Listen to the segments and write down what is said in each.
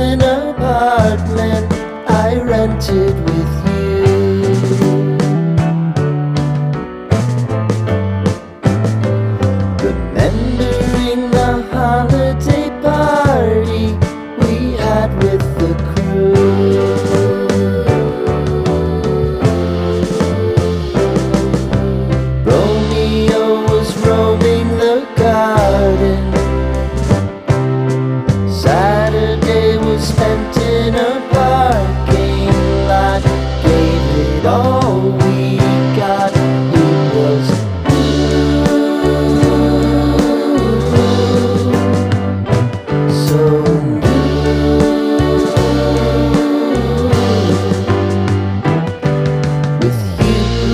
basement apartment I rented with you. Remembering the holiday party we had with the crew. Romeo was roaming the garden. Saturday was spent in a parking lot. Gave it all we got. It was so with you.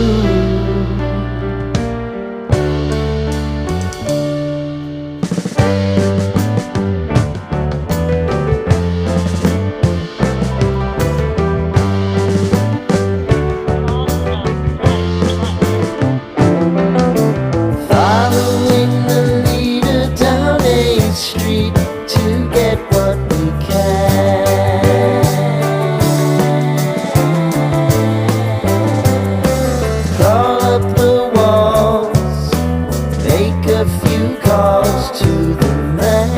Following the leader down 8th Street to get what we can. Crawl up the walls, make a few calls to the man.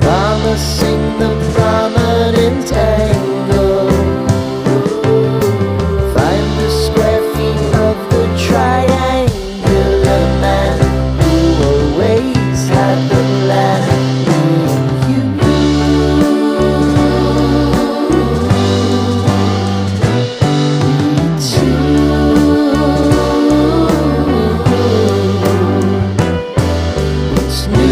Promising the prominent angle. Find the square feet of the triangular man who always had the plan. You What's new?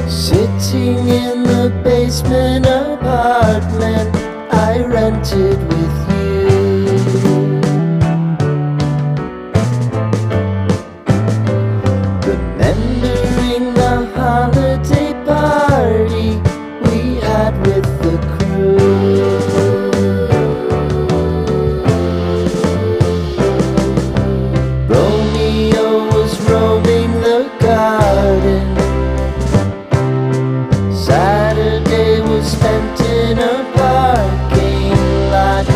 Sitting in the basement apartment I rented with you. Remembering the holiday party we had with the crew. Romeo was roaming the garden. Saturday was spent in a parking lot.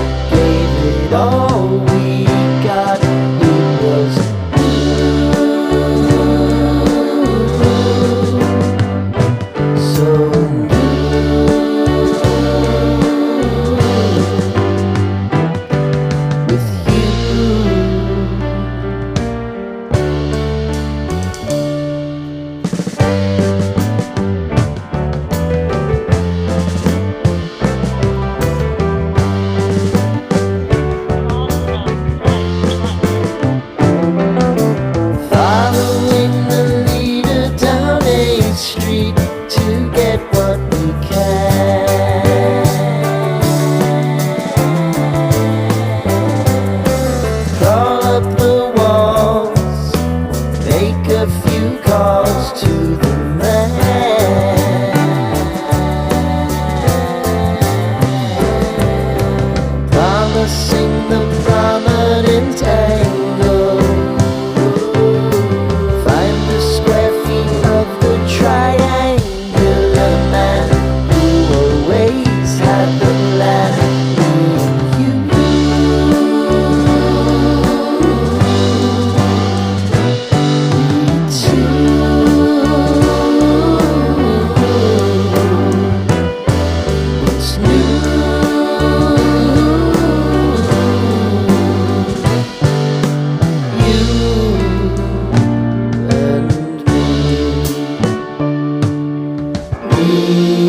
we